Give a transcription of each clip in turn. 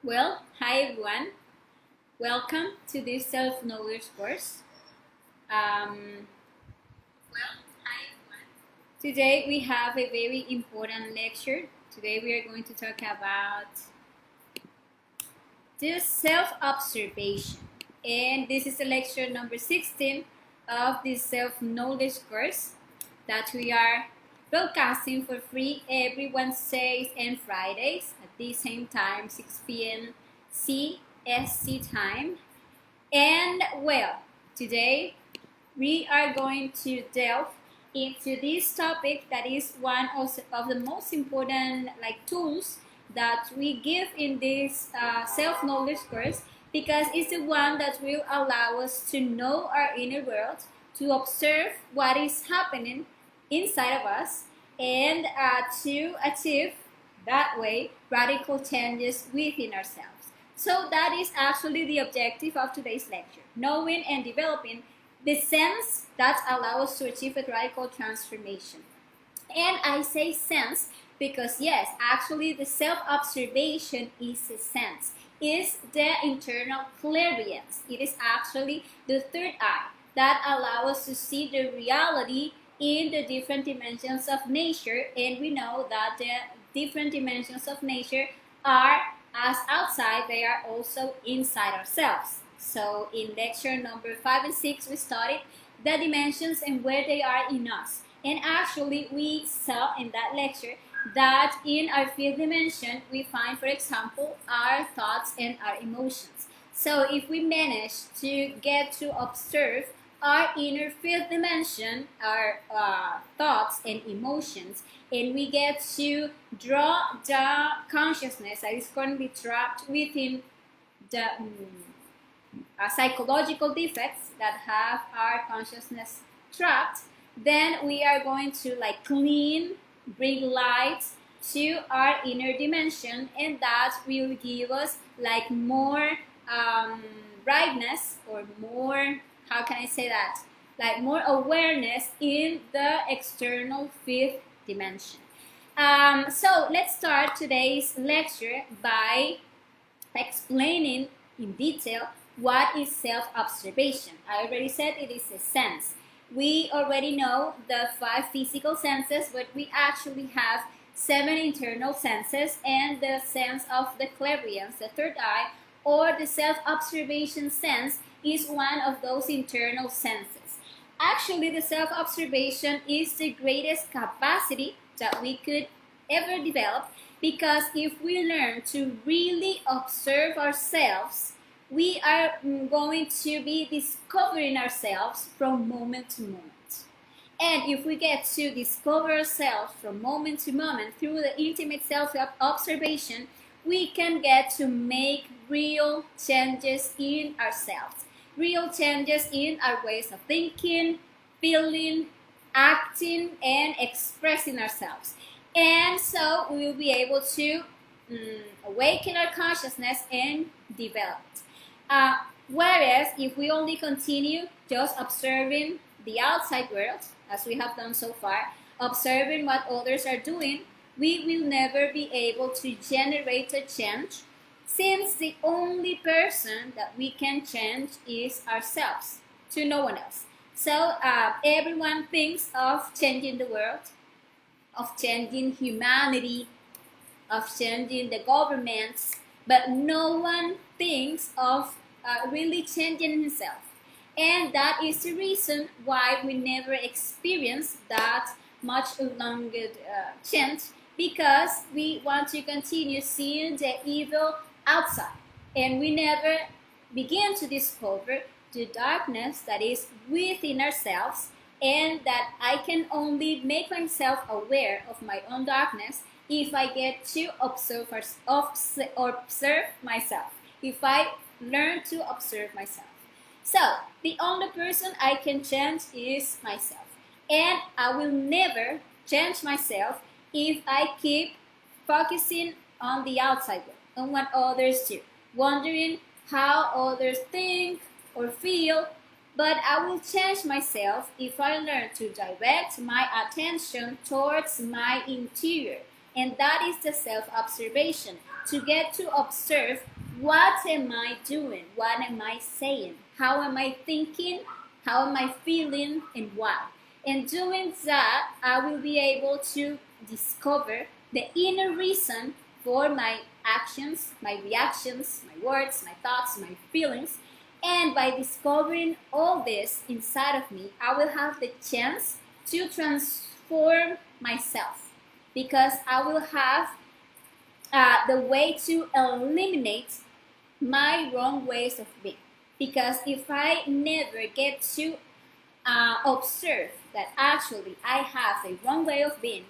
Well, hi everyone. Welcome to this self-knowledge course. Um, Today we have a very important lecture. Today we are going to talk about this self-observation. And this is the lecture number 16 of this self-knowledge course that we are broadcasting for free every Wednesdays and Fridays at the same time, 6 p.m. CST time. And well, today we are going to delve into this topic that is one of the most important tools that we give in this self-knowledge course, because it's the one that will allow us to know our inner world, to observe what is happening inside of us, and to achieve that way radical changes within ourselves. So that is actually the objective of today's lecture, knowing and developing the sense that allow us to achieve a radical transformation. And I say sense because yes, actually the self-observation is a sense, is the internal clairvoyance. It is actually the third eye that allows us to see the reality in the different dimensions of nature, and we know that the different dimensions of nature are as outside, they are also inside ourselves. So in lecture number 5 and 6, we studied the dimensions and where they are in us. And actually, we saw in that lecture that in our fifth dimension, we find, for example, our thoughts and our emotions. So if we manage to get to observe our inner fifth dimension, our thoughts and emotions, and we get to draw the consciousness that is currently trapped within the psychological defects that have our consciousness trapped, then we are going to clean, bring light to our inner dimension, and that will give us more brightness, or more, how can I say that, more awareness in the external fifth dimension. So let's start today's lecture by explaining in detail what is self-observation. I already said it is a sense. We already know the 5 physical senses, but we actually have 7 internal senses, and the sense of the clairvoyance, the third eye, or the self-observation sense is one of those internal senses. Actually, the self-observation is the greatest capacity that we could ever develop, because if we learn to really observe ourselves, we are going to be discovering ourselves from moment to moment. And if we get to discover ourselves from moment to moment through the intimate self-observation, we can get to make real changes in ourselves, real changes in our ways of thinking, feeling, acting, and expressing ourselves. And so we will be able to awaken our consciousness and develop it. Whereas if we only continue just observing the outside world, as we have done so far, observing what others are doing, we will never be able to generate a change, since the only person that we can change is ourselves, to no one else. So everyone thinks of changing the world, of changing humanity, of changing the governments, but no one thinks of really changing himself. And that is the reason why we never experience that much longer change, because we want to continue seeing the evil outside, and we never begin to discover the darkness that is within ourselves, and that I can only make myself aware of my own darkness if I get to observe myself, if I learn to observe myself. So, the only person I can change is myself. And I will never change myself if I keep focusing on the outside world, on what others do, wondering how others think or feel. But I will change myself if I learn to direct my attention towards my interior, And that is the self-observation, to get to observe what am I doing, what am I saying, how am I thinking, how am I feeling, and why. And doing that, I will be able to discover the inner reason for my actions, my reactions, my words, my thoughts, my feelings. And by discovering all this inside of me, I will have the chance to transform myself, because I will have the way to eliminate my wrong ways of being. Because if I never get to observe that actually I have a wrong way of being,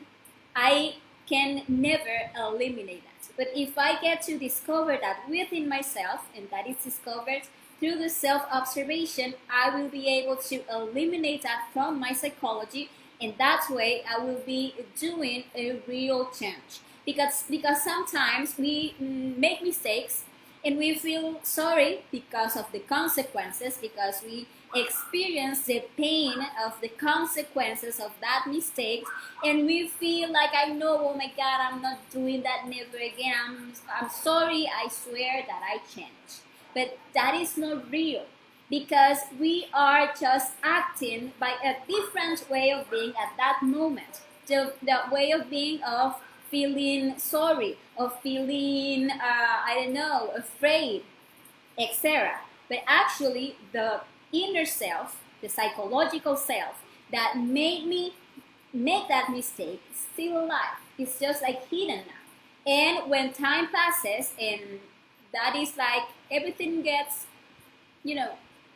I can never eliminate that. But if I get to discover that within myself, and that is discovered through the self-observation, I will be able to eliminate that from my psychology, and that way I will be doing a real change. Because sometimes we make mistakes and we feel sorry because of the consequences, because we experience the pain of the consequences of that mistake, and we feel like, I know, oh my God, I'm not doing that never again. I'm sorry, I swear that I change. But that is not real, because we are just acting by a different way of being at that moment. The way of being of feeling sorry, of feeling, I don't know, afraid, etc. But actually, the inner self, the psychological self that made me make that mistake is still alive. It's just like hidden now. And when time passes, and that is like everything gets,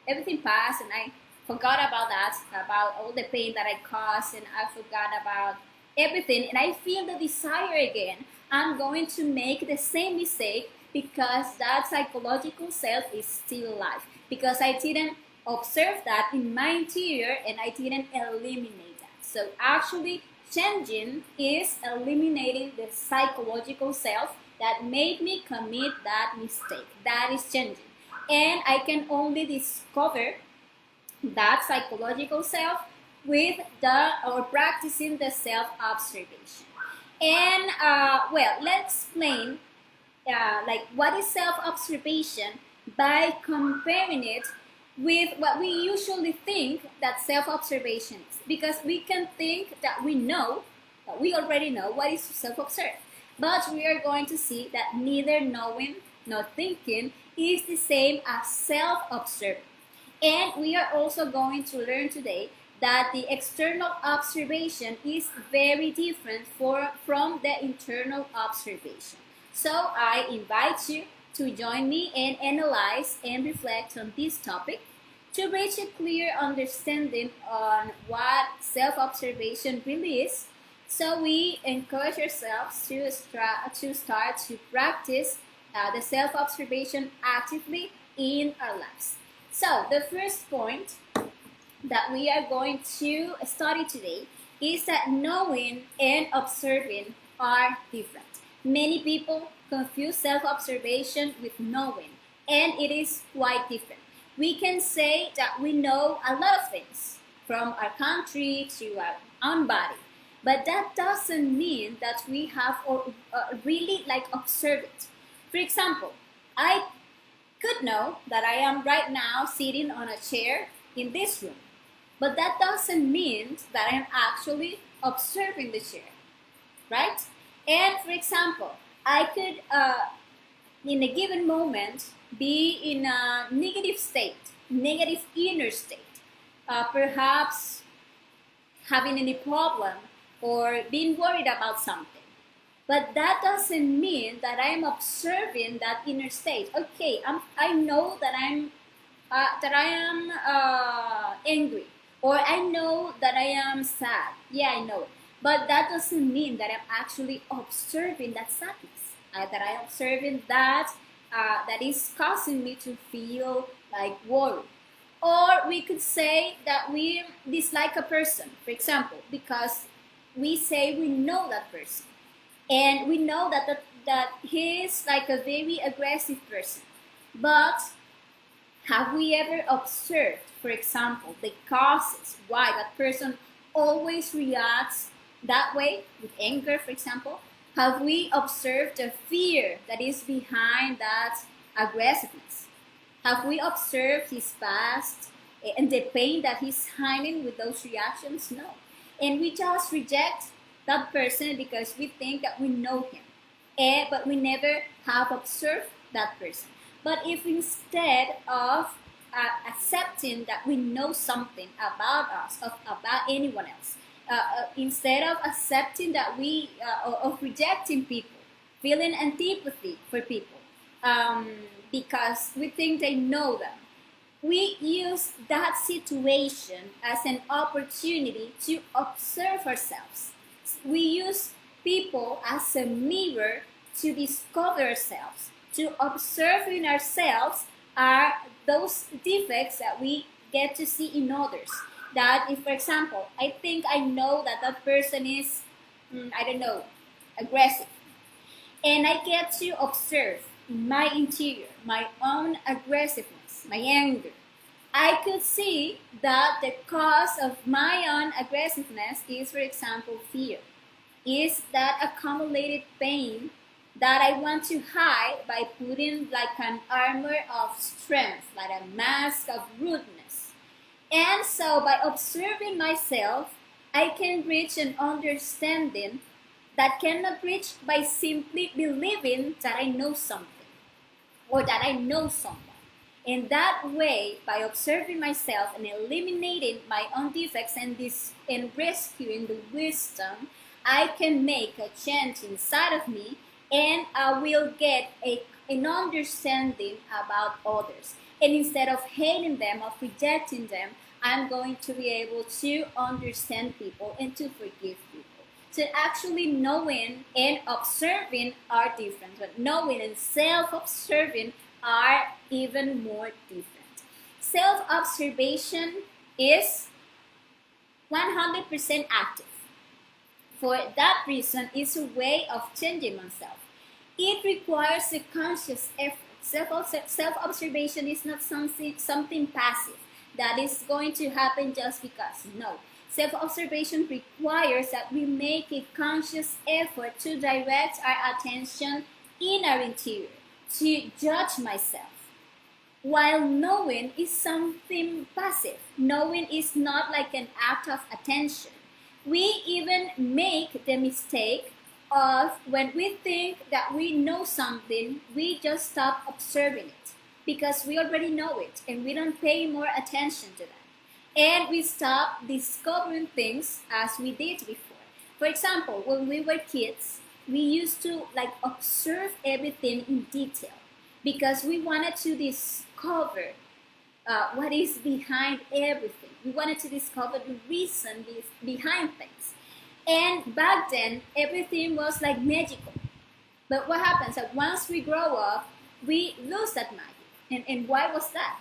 everything passed, and I forgot about that, about all the pain that I caused, and I forgot about everything, and I feel the desire again, I'm going to make the same mistake, because that psychological self is still alive, because I didn't observe that in my interior, and I didn't eliminate that. So actually, changing is eliminating the psychological self that made me commit that mistake. That is changing. And I can only discover that psychological self with practicing the self-observation. And let's explain like what is self-observation by comparing it with what we usually think that self-observation is. Because we can think that we know, that we already know what is self-observe. But we are going to see that neither knowing nor thinking is the same as self-observing. And we are also going to learn today that the external observation is very different from the internal observation. So I invite you to join me and analyze and reflect on this topic to reach a clear understanding on what self-observation really is. So we encourage ourselves to start to practice the self-observation actively in our lives. So the first point that we are going to study today is that knowing and observing are different. Many people confuse self-observation with knowing, and it is quite different. We can say that we know a lot of things, from our country to our own body, but that doesn't mean that we have really observed it. For example, I could know that I am right now sitting on a chair in this room, but that doesn't mean that I am actually observing the chair, right? And for example, I could, in a given moment, be in a negative state, negative inner state, perhaps having any problem or being worried about something. But that doesn't mean that I'm observing that inner state. Okay, I know that I am angry, or I know that I am sad. Yeah, I know it. But that doesn't mean that I'm actually observing that sadness. That I'm observing that that is causing me to feel like worry. Or we could say that we dislike a person, for example, because we say we know that person. And we know that he is like a very aggressive person. But have we ever observed, for example, the causes why that person always reacts that way, with anger, for example? Have we observed the fear that is behind that aggressiveness? Have we observed his past and the pain that he's hiding with those reactions? No. And we just reject that person because we think that we know him. But we never have observed that person. But if instead of accepting that we know something about us, about anyone else, instead of accepting that of rejecting people, feeling antipathy for people, because we think they know them, we use that situation as an opportunity to observe ourselves. We use people as a mirror to discover ourselves, to observe in ourselves are those defects that we get to see in others. That if, for example, I think I know that that person is, I don't know, aggressive, and I get to observe in my interior my own aggressiveness, my anger, I could see that the cause of my own aggressiveness is, for example, fear. Is that accumulated pain that I want to hide by putting like an armor of strength, like a mask of rudeness. And so by observing myself, I can reach an understanding that cannot reach by simply believing that I know something or that I know someone. In that way, by observing myself and eliminating my own defects and rescuing the wisdom, I can make a change inside of me and I will get an understanding about others. And instead of hating them, of rejecting them, I'm going to be able to understand people and to forgive people. So actually knowing and observing are different, but knowing and self-observing are even more different. Self-observation is 100% active. For that reason, it's a way of changing oneself. It requires a conscious effort. Self-observation is not something passive that is going to happen just because. No. Self-observation requires that we make a conscious effort to direct our attention in our interior, to judge myself. While knowing is something passive. Knowing is not like an act of attention. We even make the mistake of when we think that we know something, we just stop observing it because we already know it and we don't pay more attention to that. And we stop discovering things as we did before. For example, when we were kids, we used to like observe everything in detail because we wanted to discover what is behind everything. We wanted to discover the reason behind things. And back then, everything was like magical. But what happens that once we grow up, we lose that magic. And why was that?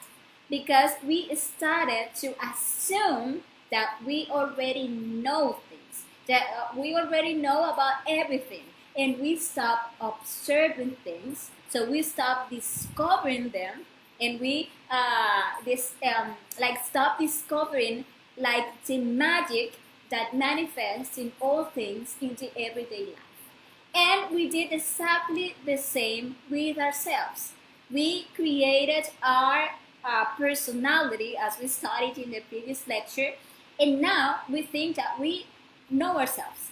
Because we started to assume that we already know things, that we already know about everything, and we stop observing things. So we stop discovering them, and we stop discovering like the magic that manifests in all things in the everyday life. And we did exactly the same with ourselves. We created our personality as we studied in the previous lecture, and now we think that we know ourselves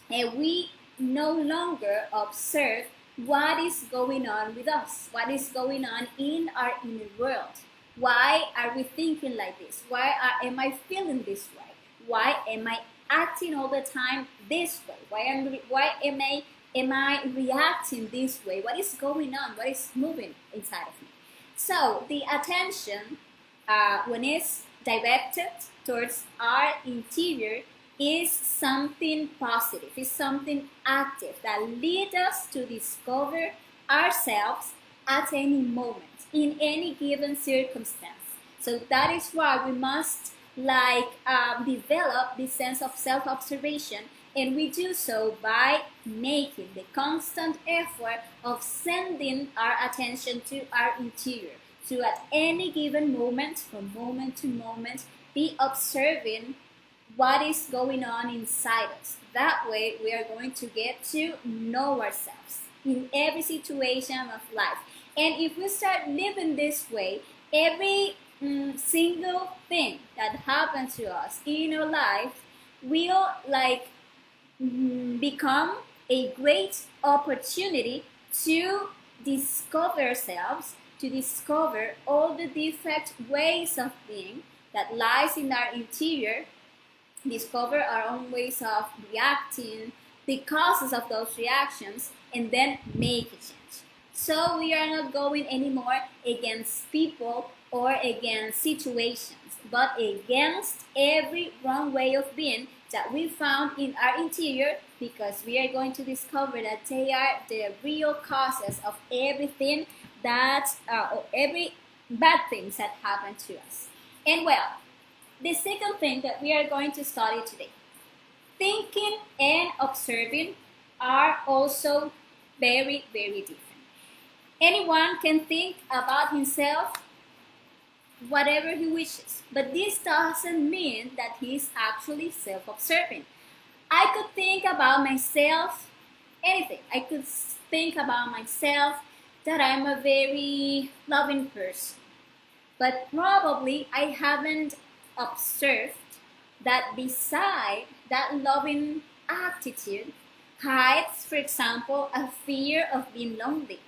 and we no longer observe what is going on with us, what is going on in our inner world. Why are we thinking like this? Am I feeling this way? Why am I acting all the time this way? Why am I reacting this way? What is going on? What is moving inside of me? So the attention, when it's directed towards our interior, is something positive, is something active that leads us to discover ourselves at any moment, in any given circumstance. So that is why we must develop this sense of self-observation, and we do so by making the constant effort of sending our attention to our interior, to at any given moment, from moment to moment, be observing what is going on inside us. That way, we are going to get to know ourselves in every situation of life. And if we start living this way, every single thing that happens to us in our life will become a great opportunity to discover ourselves, to discover all the different ways of being that lies in our interior, discover our own ways of reacting, the causes of those reactions, and then make a change. So we are not going anymore against people or against situations, but against every wrong way of being that we found in our interior, because we are going to discover that they are the real causes of everything that, or every bad things that happen to us. And well, the second thing that we are going to study today, thinking and observing are also very, very different. Anyone can think about himself whatever he wishes, but this doesn't mean that he is actually self-observing. I could think about myself anything. I could think about myself that I'm a very loving person, but probably I haven't observed that beside that loving attitude hides, for example, a fear of being lonely,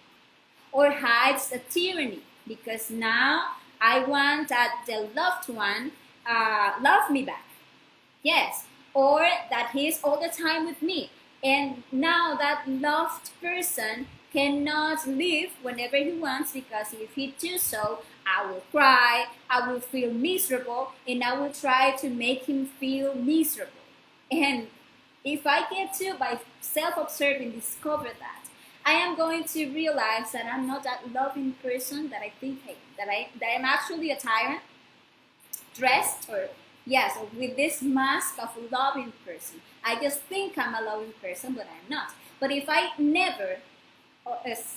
or hides a tyranny, because now I want that the loved one love me back. Yes, or that he's all the time with me, and now that loved person cannot leave whenever he wants, because if he do so, I will cry, I will feel miserable, and I will try to make him feel miserable. And if I get to, by self-observing, discover that, I am going to realize that I'm not that loving person that I think that I'm actually a tyrant, dressed, or yes, with this mask of a loving person. I just think I'm a loving person, but I'm not. But if I never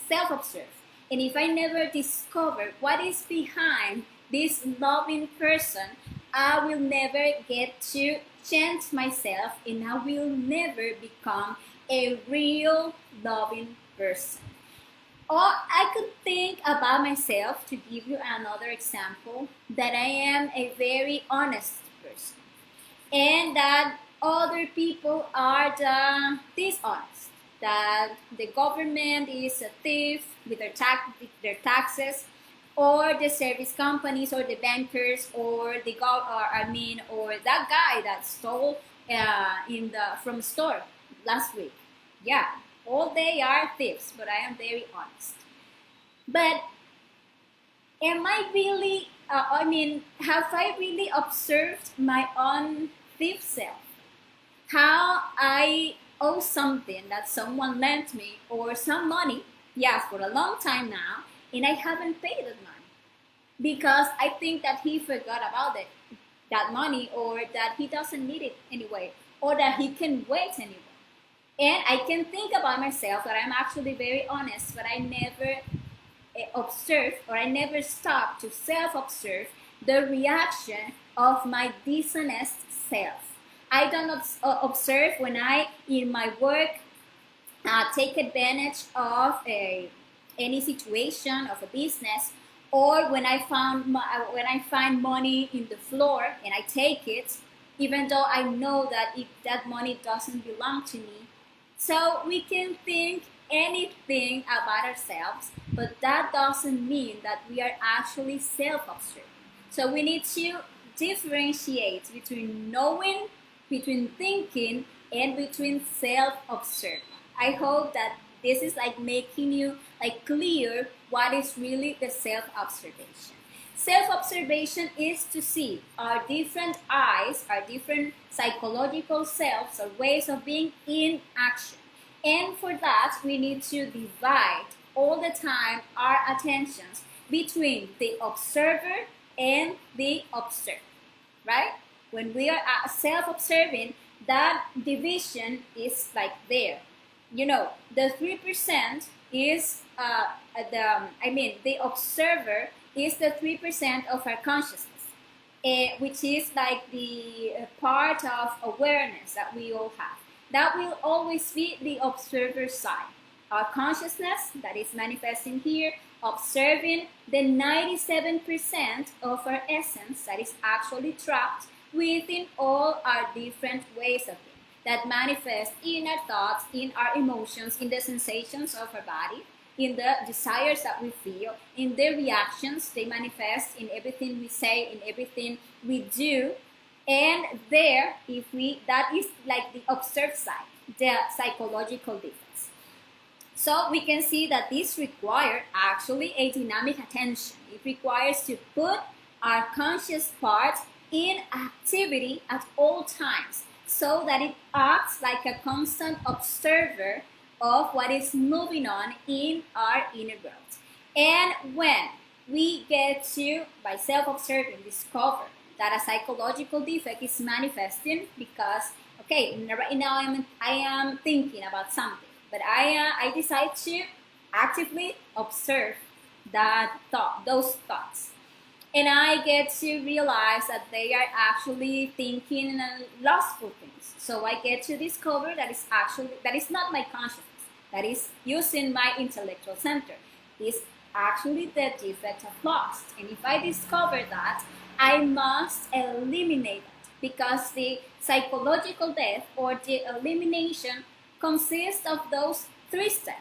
self-observe, and if I never discover what is behind this loving person, I will never get to change myself, and I will never become a real loving person. Or I could think about myself, to give you another example, that I am a very honest person, and that other people are the dishonest, that the government is a thief with their taxes, or the service companies, or the bankers, or or that guy that stole from store last week. Yeah, all they are thieves, but I am very honest. But am I really, have I really observed my own thief self? How I owe something that someone lent me, or some money, yeah, for a long time now, and I haven't paid that money because I think that he forgot about it, that money, or that he doesn't need it anyway, or that he can wait anyway. And I can think about myself that I'm actually very honest, but I never observe, or I never stop to self-observe the reaction of my dishonest self. I don't observe when I, in my work, take advantage of any situation of a business, or when I find money in the floor and I take it, even though I know that that money doesn't belong to me. So we can think anything about ourselves, but that doesn't mean that we are actually self-observed. So we need to differentiate between knowing, between thinking, and between self-observing. I hope that this is making you clear what is really the self-observation. Self-observation is to see our different eyes, our different psychological selves, or ways of being in action. And for that, we need to divide all the time our attentions between the observer and the observed, right? When we are self-observing, that division is there. The 3% is the observer is the 3% of our consciousness. which is like the part of awareness that we all have. That will always be the observer side. Our consciousness that is manifesting here, observing the 97% of our essence that is actually trapped within all our different ways of being that manifest in our thoughts, in our emotions, in the sensations of our body, in the desires that we feel, in the reactions they manifest in everything we say, in everything we do. And there, that is like the observed side, the psychological difference. So we can see that this requires actually a dynamic attention. It requires to put our conscious part in activity at all times so that it acts like a constant observer of what is moving on in our inner world. And when we get to, by self-observing, discover that a psychological defect is manifesting because, okay, right now I am thinking about something, but I decide to actively observe those thoughts. And I get to realize that they are actually thinking lustful things. So I get to discover that is not my consciousness. That is using my intellectual center. It's actually the defect of lust. And if I discover that, I must eliminate it because the psychological death or the elimination consists of those 3 steps.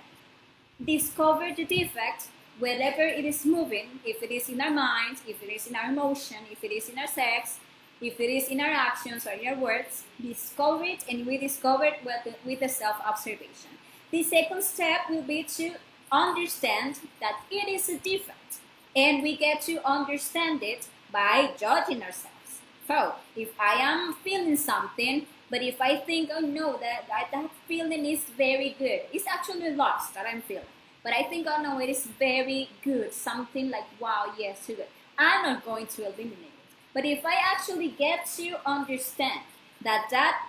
Discover the defect wherever it is moving, if it is in our mind, if it is in our emotion, if it is in our sex, if it is in our actions or in our words, discover it, and we discover it with the self-observation. The second step will be to understand that it is a defect, and we get to understand it by judging ourselves. So, if I am feeling something, but if I think, oh no, that feeling is very good, it's actually lust that I'm feeling. But I think, oh no, it is very good, something like, wow, yes, too good. I'm not going to eliminate it. But if I actually get to understand that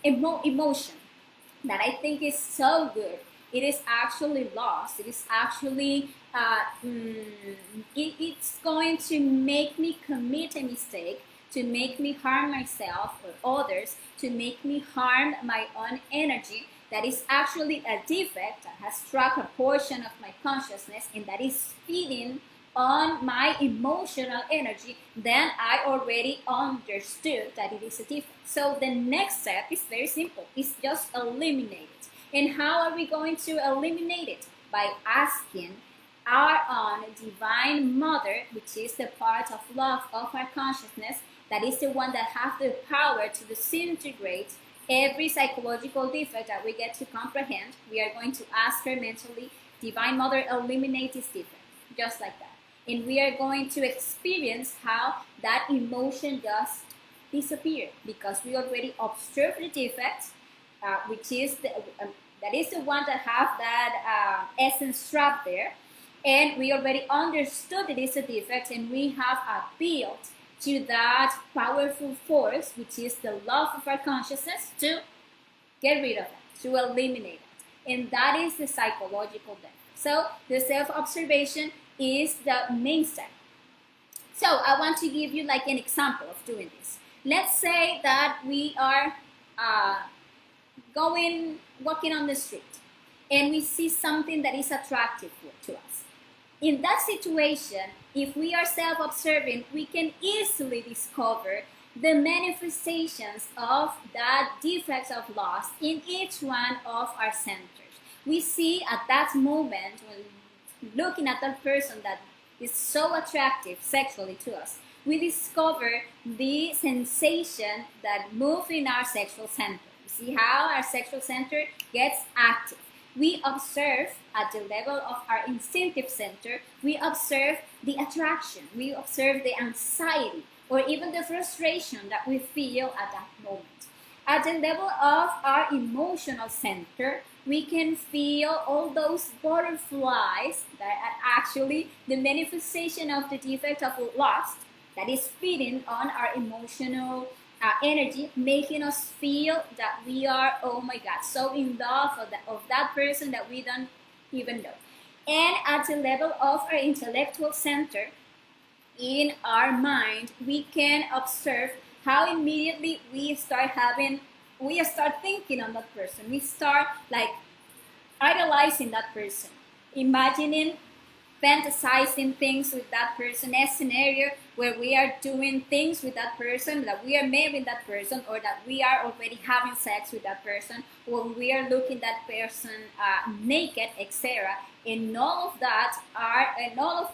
emotion that I think is so good, it is actually lost. It is actually, it's going to make me commit a mistake, to make me harm myself or others, to make me harm my own energy. That is actually a defect that has struck a portion of my consciousness and that is feeding on my emotional energy, then I already understood that it is a defect. So the next step is very simple. It's just eliminate it. And how are we going to eliminate it? By asking our own divine mother, which is the part of love of our consciousness, that is the one that has the power to disintegrate every psychological defect that we get to comprehend. We are going to ask her mentally, Divine Mother, eliminate this defect, just like that. And we are going to experience how that emotion just disappears because we already observed the defect, which is that is the one that have that essence trapped there, and we already understood it is a defect, and we have appealed to that powerful force, which is the love of our consciousness, to get rid of it, to eliminate it. And that is the psychological death. So the self-observation is the main step. So I want to give you like an example of doing this. Let's say that we are walking on the street, and we see something that is attractive to us. In that situation, if we are self-observing, we can easily discover the manifestations of that defects of loss in each one of our centers. We see at that moment, when looking at that person that is so attractive sexually to us, we discover the sensation that moves in our sexual center. You see how our sexual center gets active. We observe at the level of our instinctive center, we observe the attraction, we observe the anxiety, or even the frustration that we feel at that moment. At the level of our emotional center, we can feel all those butterflies that are actually the manifestation of the defect of lust that is feeding on our emotional energy, making us feel that we are, oh my God, so in love of that person that we don't even know. And at the level of our intellectual center, in our mind, we can observe how immediately we start thinking on that person. We start like idolizing that person, imagining, fantasizing things with that person, a scenario where we are doing things with that person, that we are marrying that person, or that we are already having sex with that person, or we are looking that person naked, etc. And all of that are, and all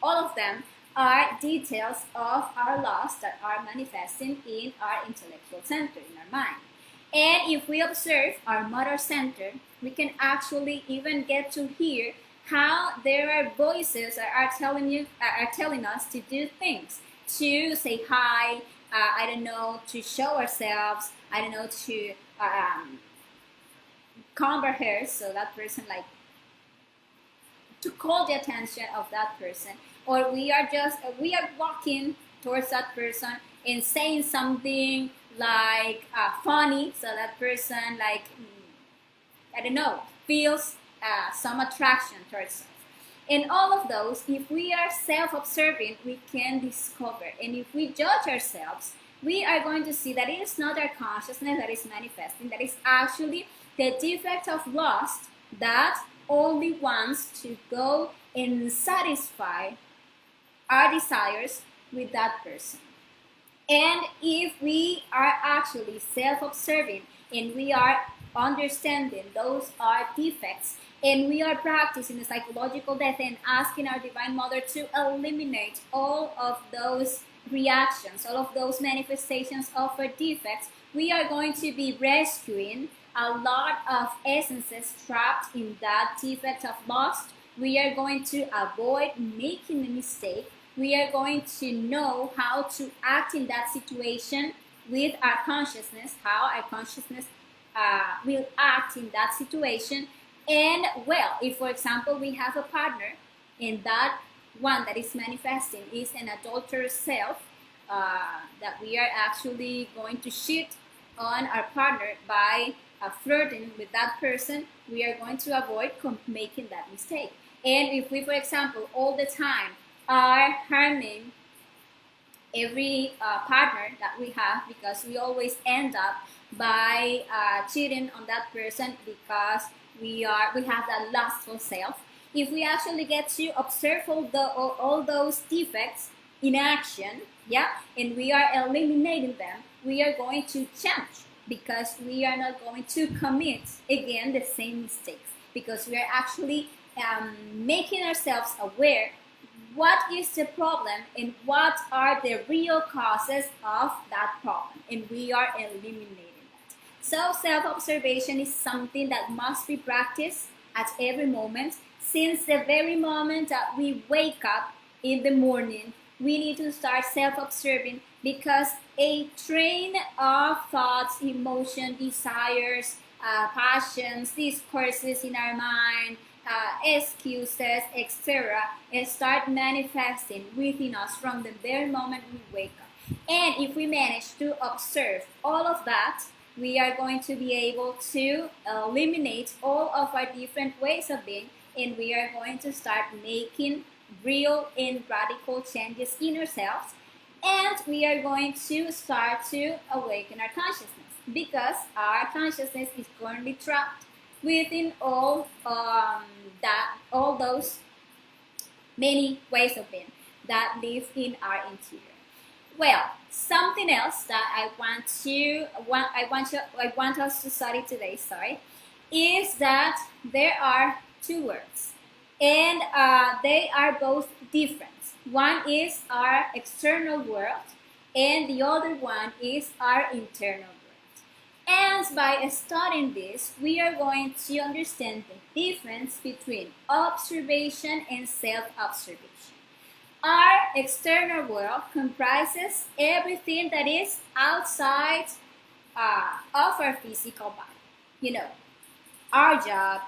of them are details of our loss that are manifesting in our intellectual center, in our mind. And if we observe our motor center, we can actually even get to hear how there are voices that are telling us to do things, to say hi, I don't know, to show ourselves, I don't know, to comb our hair so that person like to call the attention of that person, or we are walking towards that person and saying something like funny so that person like I don't know, feels some attraction towards us. And all of those, if we are self-observing, we can discover. And if we judge ourselves, we are going to see that it is not our consciousness that is manifesting, that is actually the defect of lust that only wants to go and satisfy our desires with that person. And if we are actually self-observing and we are understanding those are defects, and we are practicing the psychological death and asking our Divine Mother to eliminate all of those reactions, all of those manifestations of our defects, we are going to be rescuing a lot of essences trapped in that defect of lust. We are going to avoid making a mistake. We are going to know how to act in that situation with our consciousness, how our consciousness will act in that situation. And well, if for example we have a partner and that one that is manifesting is an adulterous self, that we are actually going to cheat on our partner by flirting with that person, we are going to avoid making that mistake. And if we, for example, all the time are harming every partner that we have, because we always end up by cheating on that person because we have that lustful self. If we actually get to observe all those defects in action, yeah, and we are eliminating them, we are going to change, because we are not going to commit again the same mistakes, because we are actually making ourselves aware what is the problem and what are the real causes of that problem, and we are eliminating that. So self-observation is something that must be practiced at every moment. Since the very moment that we wake up in the morning, we need to start self-observing, because a train of thoughts, emotion, desires, passions, discourses in our mind, excuses, etc., start manifesting within us from the very moment we wake up. And if we manage to observe all of that, we are going to be able to eliminate all of our different ways of being, and we are going to start making real and radical changes in ourselves, and we are going to start to awaken our consciousness, because our consciousness is currently trapped within all those many ways of being that live in our interior. Well, something else that I want us to study today, is that there are two worlds, and they are both different. One is our external world, and the other one is our internal world. And by studying this, we are going to understand the difference between observation and self-observation. Our external world comprises everything that is outside of our physical body. You know, our job,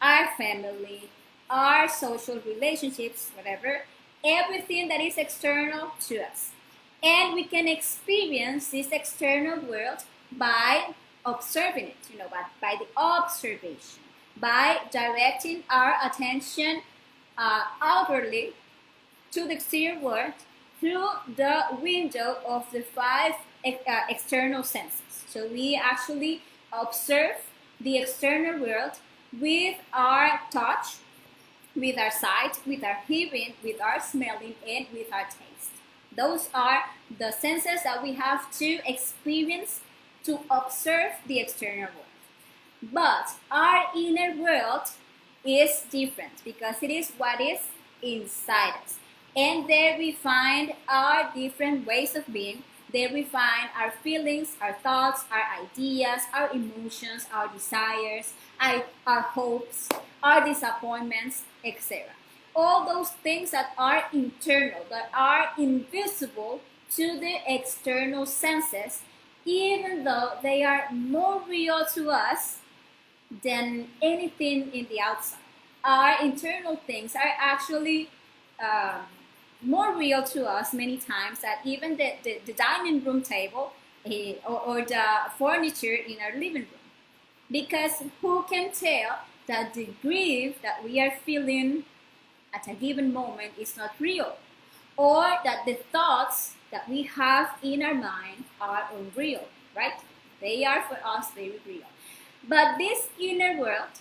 our family, our social relationships, whatever, everything that is external to us. And we can experience this external world by observing it, by the observation, by directing our attention outwardly to the exterior world through the window of the five external senses. So we actually observe the external world with our touch, with our sight, with our hearing, with our smelling, and with our taste. Those are the senses that we have to experience to observe the external world. But our inner world is different because it is what is inside us. And there we find our different ways of being. There we find our feelings, our thoughts, our ideas, our emotions, our desires, our hopes, our disappointments, etc. All those things that are internal, that are invisible to the external senses, even though they are more real to us than anything in the outside. Our internal things are actually more real to us many times that even the dining room table or the furniture in our living room. Because who can tell that the grief that we are feeling at a given moment is not real, or that the thoughts that we have in our mind are unreal, right? They are for us very real. But this inner world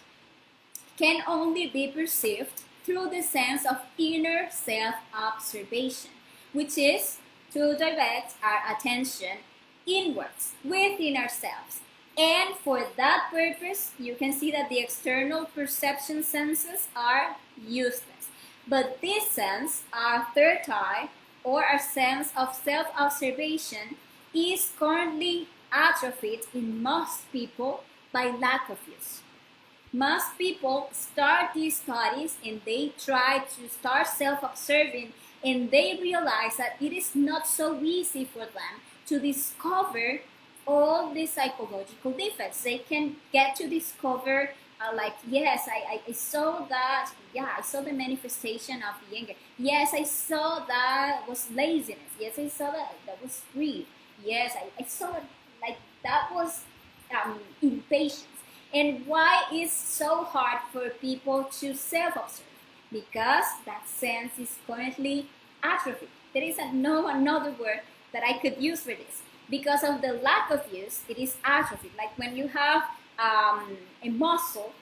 can only be perceived through the sense of inner self-observation, which is to direct our attention inwards, within ourselves. And for that purpose, you can see that the external perception senses are useless. But this sense, our third eye, or our sense of self-observation, is currently atrophied in most people by lack of use. Most people start these studies and they try to start self-observing, and they realize that it is not so easy for them to discover all the psychological defects. They can get to discover like, yes, I saw that, yeah, I saw the manifestation of the anger. Yes, I saw that was laziness. Yes, I saw that was greed. Yes, I saw it, like that was impatience. And why is so hard for people to self-observe? Because that sense is currently atrophied. There is no another word that I could use for this. Because of the lack of use, it is atrophied. Like when you have a muscle,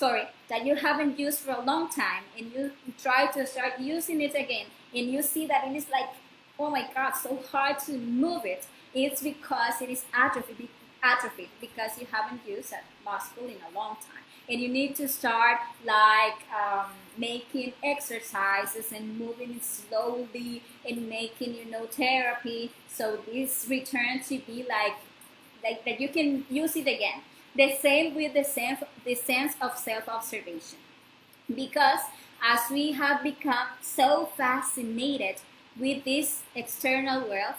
that you haven't used for a long time, and you try to start using it again, and you see that it is like, oh my God, so hard to move it. It's because it is atrophied because you haven't used that muscle in a long time, and you need to start like making exercises and moving it slowly and making therapy, so this return to be like that you can use it again. The same with the sense of self-observation, because as we have become so fascinated with this external world,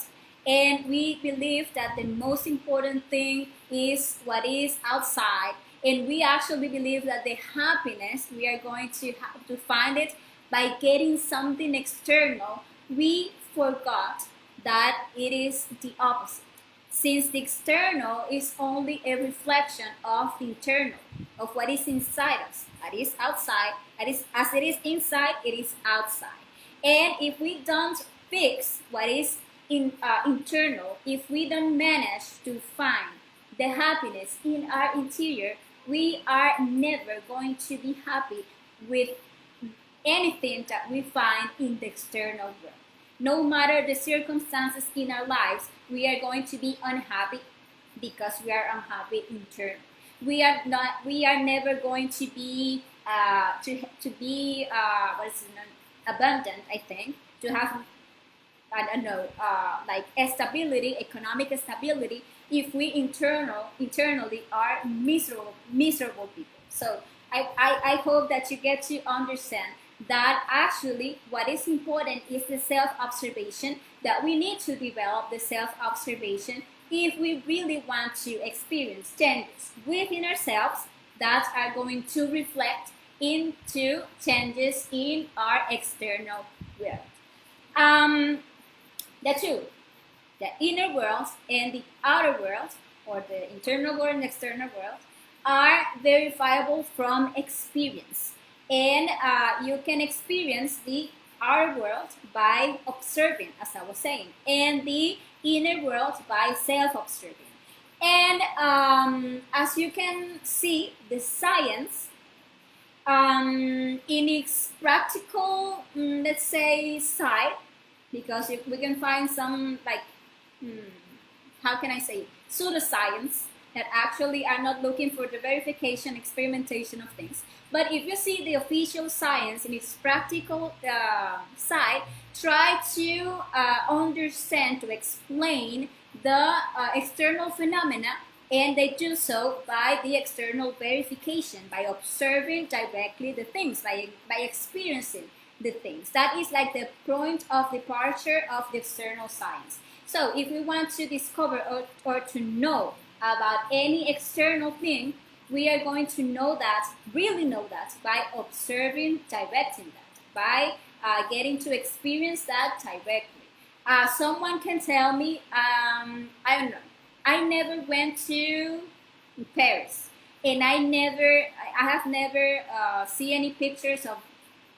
and we believe that the most important thing is what is outside, and we actually believe that the happiness we are going to have to find it by getting something external, we forgot that it is the opposite. Since the external is only a reflection of the internal, of what is inside us, that is outside, as it is inside, it is outside. And if we don't fix what is internal, if we don't manage to find the happiness in our interior, we are never going to be happy with anything that we find in the external world. No matter the circumstances in our lives, we are going to be unhappy because we are unhappy internally. We are never going to be abundant. I think to have like stability, economic stability, if we internally are miserable people. So I hope that you get to understand that actually what is important is the self-observation, that we need to develop the self-observation if we really want to experience changes within ourselves that are going to reflect into changes in our external world. The two, the inner world and the outer world, or the internal world and external world, are verifiable from experience. And you can experience the outer world by observing, as I was saying, and the inner world by self-observing. And as you can see, the science in its practical, let's say, side, because we can find some like, how can I say, pseudoscience that actually are not looking for the verification, experimentation of things. But if you see the official science in its practical side, try to understand, to explain the external phenomena, and they do so by the external verification, by observing directly the things, by experiencing the things. That is like the point of departure of the external science. So if we want to discover or to know about any external thing, we are going to know that, really know that, by observing, directing that, by getting to experience that directly. Someone can tell me, I don't know, I never went to Paris, and I have never seen any pictures of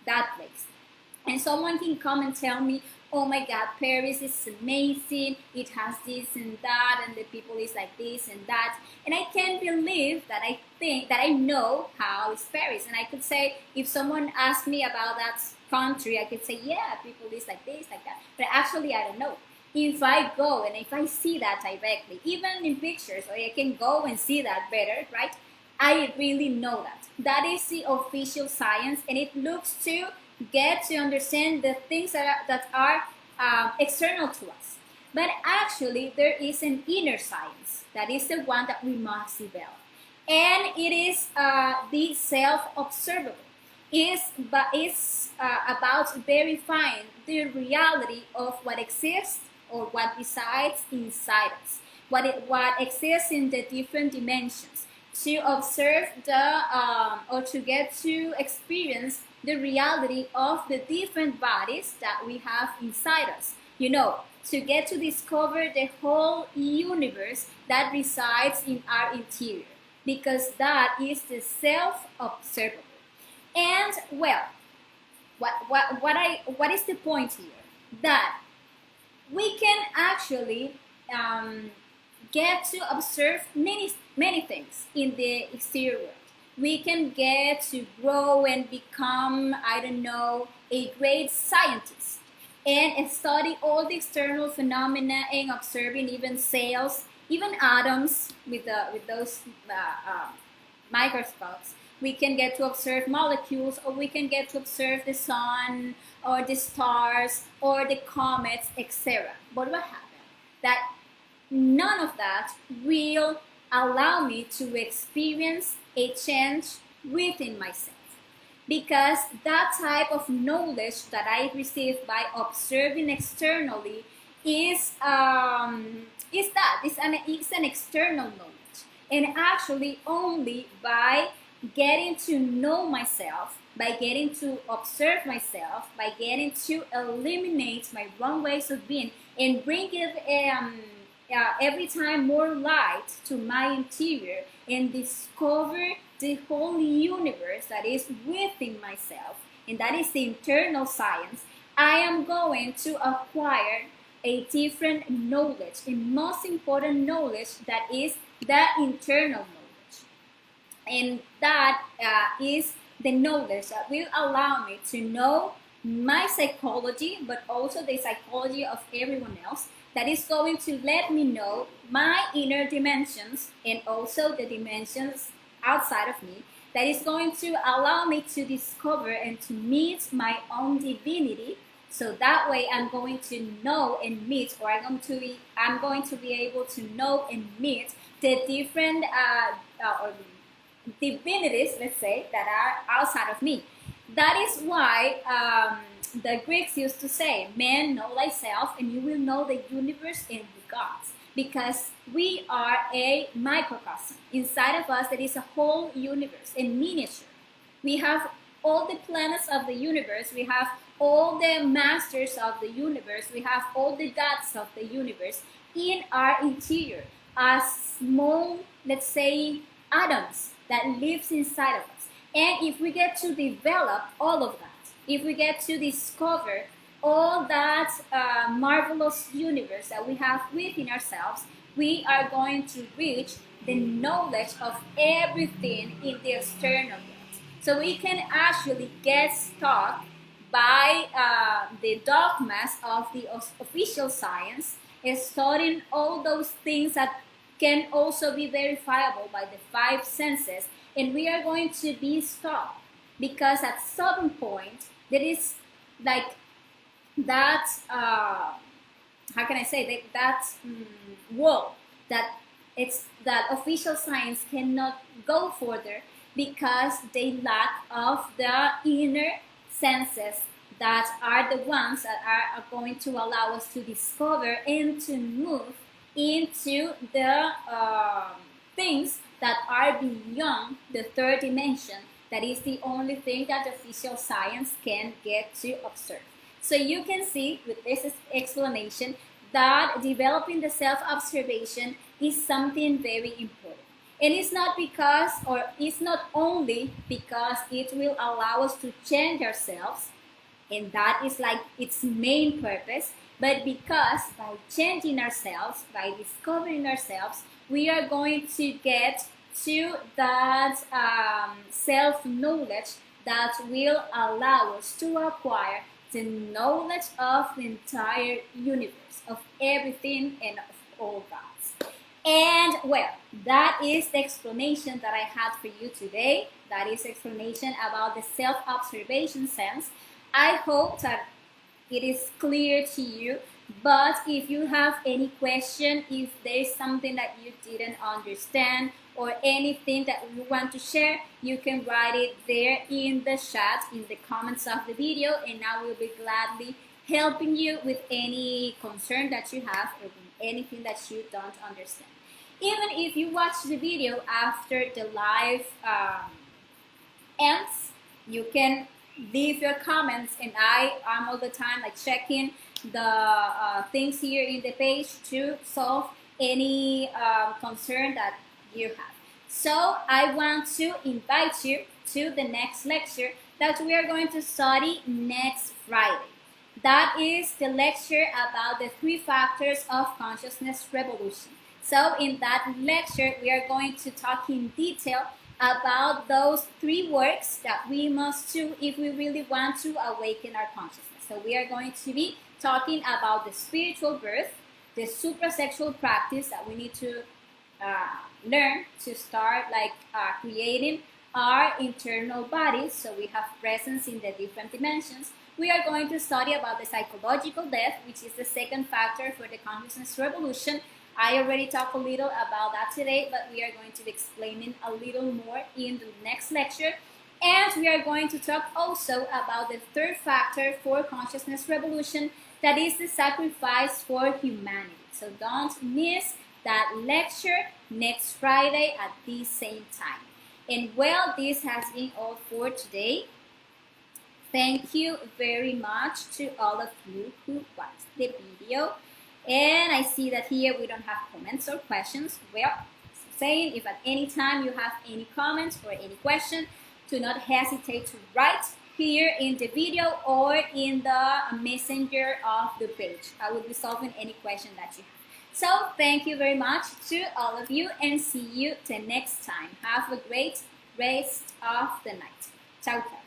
that place. And someone can come and tell me, oh my God, Paris is amazing, it has this and that, and the people is like this and that. And I can't believe that I think, that I know how is Paris. And I could say, if someone asked me about that country, I could say, yeah, people is like this, like that. But actually, I don't know. If I go and if I see that directly, even in pictures, or I can go and see that better, right? I really know that. That is the official science, and it looks to get to understand the things that are external to us. But actually, there is an inner science. That is the one that we must develop. And it is the self-observable. It's about verifying the reality of what exists or what resides inside us, what exists in the different dimensions, to observe or to get to experience the reality of the different bodies that we have inside us. You know, to get to discover the whole universe that resides in our interior, because that is the self-observable. And well, what is the point here? That we can actually get to observe many things in the exterior world. We can get to grow and become, I don't know, a great scientist, and study all the external phenomena and observing even cells, even atoms with those microscopes. We can get to observe molecules, or we can get to observe the sun, or the stars, or the comets, etc. But what happened? That none of that will allow me to experience a change within myself, because that type of knowledge that I receive by observing externally is an external knowledge, and actually only by getting to know myself, by getting to observe myself, by getting to eliminate my wrong ways of being and bring it every time more light to my interior, and discover the whole universe that is within myself, and that is the internal science, I am going to acquire a different knowledge, a most important knowledge, that is the internal knowledge. And that is the knowledge that will allow me to know my psychology, but also the psychology of everyone else, that is going to let me know my inner dimensions and also the dimensions outside of me, that is going to allow me to discover and to meet my own divinity. So that way I'm going to know and meet, or I'm going to be able to know and meet the different divinities, let's say, that are outside of me. That is why the Greeks used to say, man, know thyself, and you will know the universe and the gods. Because we are a microcosm. Inside of us, there is a whole universe in miniature. We have all the planets of the universe. We have all the masters of the universe. We have all the gods of the universe in our interior as small, let's say, atoms that lives inside of us. And if we get to develop all of that, if we get to discover all that marvelous universe that we have within ourselves, we are going to reach the knowledge of everything in the external world. So we can actually get stuck by the dogmas of the official science, studying all those things that can also be verifiable by the five senses, and we are going to be stuck because at some point there is like that how can I say that wall that it's that official science cannot go further because they lack of the inner senses that are the ones that are going to allow us to discover and to move into the things that are beyond the third dimension. That is the only thing that official science can get to observe. So you can see with this explanation that developing the self-observation is something very important. And it's not because, or it's not only because it will allow us to change ourselves, and that is like its main purpose, but because by changing ourselves, by discovering ourselves, we are going to get to that self-knowledge that will allow us to acquire the knowledge of the entire universe, of everything and of all gods. And well, that is the explanation that I had for you today. That is explanation about the self-observation sense. I hope that it is clear to you, but if you have any question, if there is something that you didn't understand or anything that you want to share, you can write it there in the chat, in the comments of the video, and I will be gladly helping you with any concern that you have or anything that you don't understand. Even if you watch the video after the live ends, you can leave your comments, and I am all the time like checking the things here in the page to solve any concern that you have. So I want to invite you to the next lecture that we are going to study next Friday. That is the lecture about the 3 factors of consciousness revolution. So in that lecture, we are going to talk in detail about those 3 works that we must do if we really want to awaken our consciousness. So we are going to be talking about the spiritual birth, the suprasexual practice that we need to learn to start like creating our internal bodies, so we have presence in the different dimensions. We are going to study about the psychological death, which is the 2nd factor for the consciousness revolution. I already talked a little about that today, but we are going to be explaining a little more in the next lecture. And we are going to talk also about the 3rd factor for consciousness revolution, that is the sacrifice for humanity. So don't miss that lecture next Friday at the same time. And well, this has been all for today. Thank you very much to all of you who watched the video. And I see that here we don't have comments or questions. Well, saying if at any time you have any comments or any question, do not hesitate to write here in the video or in the messenger of the page. I will be solving any question that you have. So thank you very much to all of you, and see you the next time. Have a great rest of the night. Ciao, ciao.